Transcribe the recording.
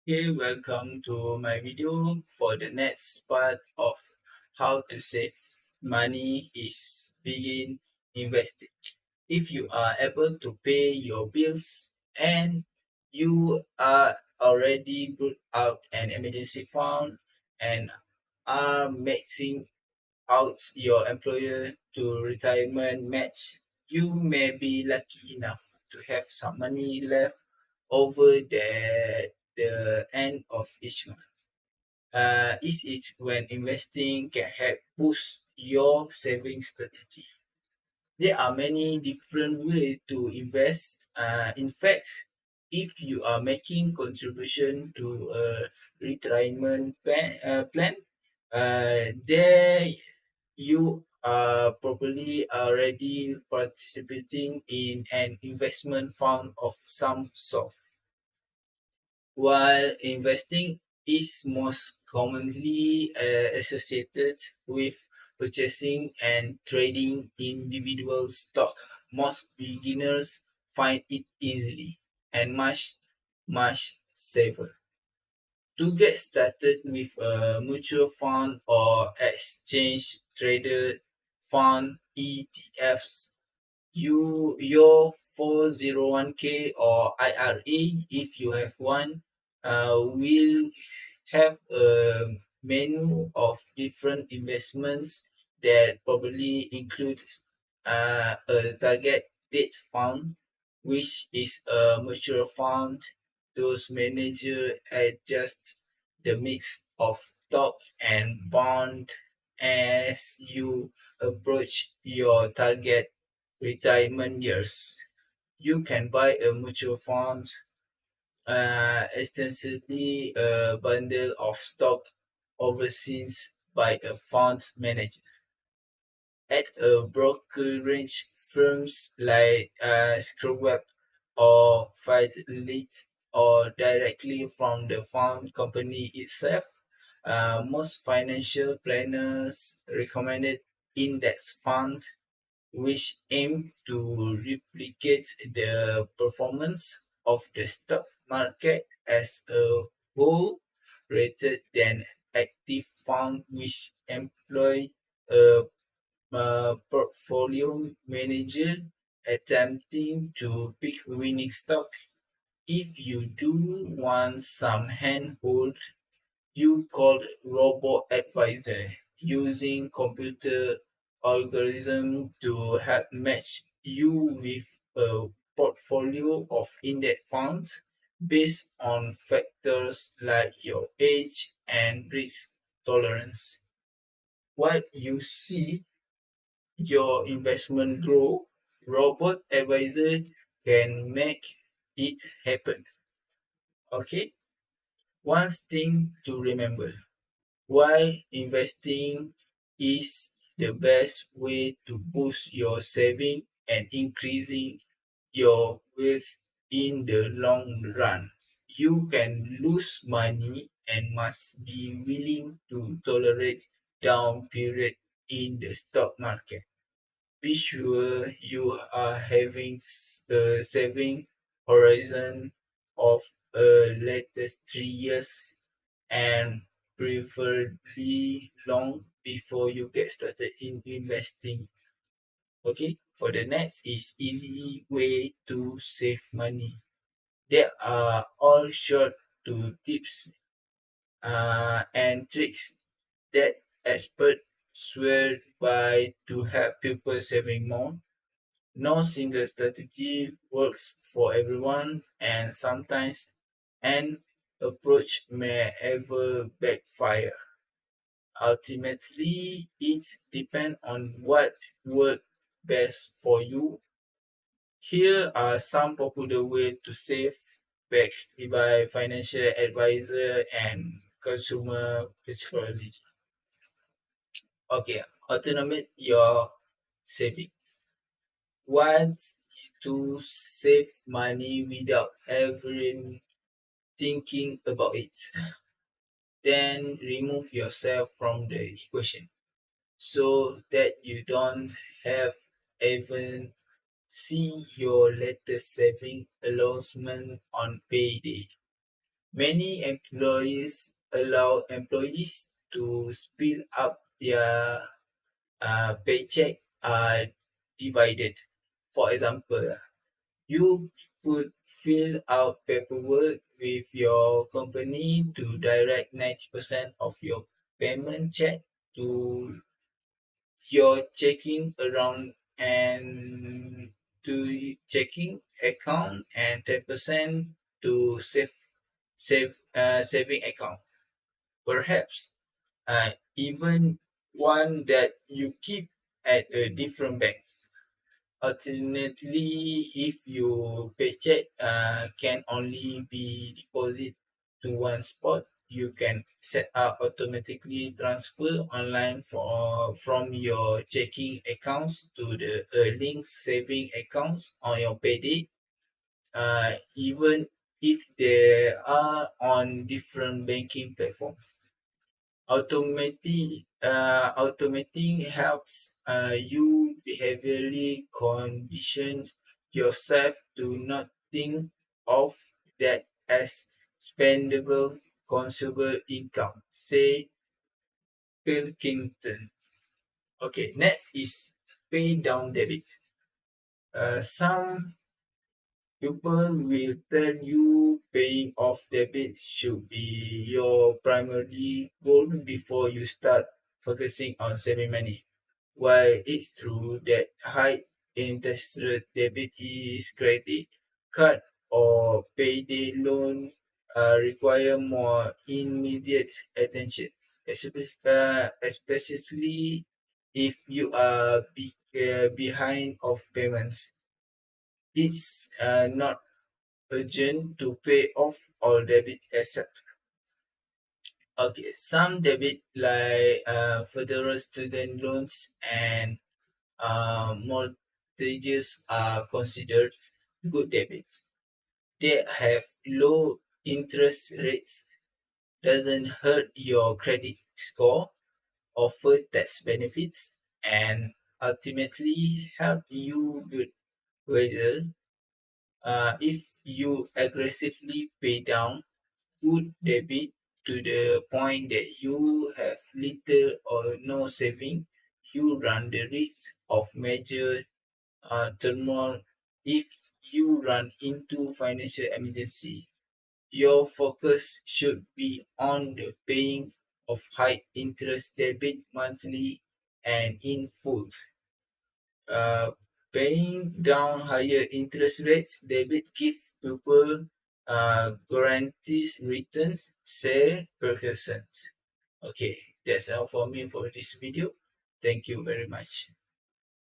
Hey, welcome to my video for the next part of how to save money is begin investing. If you are able to pay your bills and you are already put out an emergency fund and are maxing out your employer to retirement match, you may be lucky enough to have some money left over the end of each month. Is it when investing can help boost your saving strategy? There are many different ways to invest. In fact, if you are making contribution to a retirement plan, there you are probably already participating in an investment fund of some sort. While investing is most commonly associated with purchasing and trading individual stock, most beginners find it easily and much safer. To get started with a mutual fund or exchange traded fund ETFs, your 401k or IRA, if you have one, will have a menu of different investments that probably include a target date fund, which is a mutual fund. Those manager adjust the mix of stock and bond as you approach your target retirement years. You can buy a mutual fund, extensively a bundle of stock overseen by a fund manager at a brokerage firms like Screwweb or Fidelity or directly from the fund company itself. Most financial planners recommended index funds which aim to replicate the performance of the stock market as a whole rather than active fund which employ a, portfolio manager attempting to pick winning stock. If you do want some handhold, you called robot advisor using computer algorithm to help match you with a portfolio of index funds based on factors like your age and risk tolerance. While you see your investment grow, robot advisor can make it happen. Okay? One thing to remember. Why investing is the best way to boost your saving and increasing your wealth in the long run. You can lose money and must be willing to tolerate down period in the stock market. Be sure you are having a saving horizon of latest 3 years and preferably long before you get started in investing. Okay, for the next is easy way to save money. There are all short to tips and tricks that experts swear by to help people saving more. No single strategy works for everyone, and sometimes an approach may ever backfire. Ultimately, it depends on what works best for you. Here are some popular ways to save backed by financial advisor and consumer psychology. Okay, automate your saving. Want to save money without ever thinking about it. Then remove yourself from the equation so that you don't have even see your latest saving announcement on payday. Many employers allow employees to split up their paycheck divided. For example, you could fill out paperwork with your company to direct 90% of your payment check to your checking around and to checking account and 10% to saving account. Perhaps even one that you keep at a different bank. Alternately, if your paycheck can only be deposited to one spot, you can set up automatically transfer online from your checking accounts to the linked saving accounts on your payday, even if they are on different banking platforms. Automating helps you behaviorally condition yourself to not think of that as spendable consumable income. Say Pilkington. Okay, next is pay down debit. Some people will tell you paying off debt should be your primary goal before you start focusing on saving money. While it's true that high interest rate debit is credit card or payday loan require more immediate attention, especially if you are behind of payments. It's not urgent to pay off all debit asset. Okay, some debit like federal student loans and mortgages are considered good debits. They have low interest rates, doesn't hurt your credit score, offer tax benefits, and ultimately help you build wealth if you aggressively pay down good debit to the point that you have little or no saving, you run the risk of major turmoil if you run into financial emergency. Your focus should be on the paying of high interest debit monthly and in full. uh, Paying down higher interest rates debit give people guarantees returns, say percent. Okay, that's all for me for this video. Thank you very much.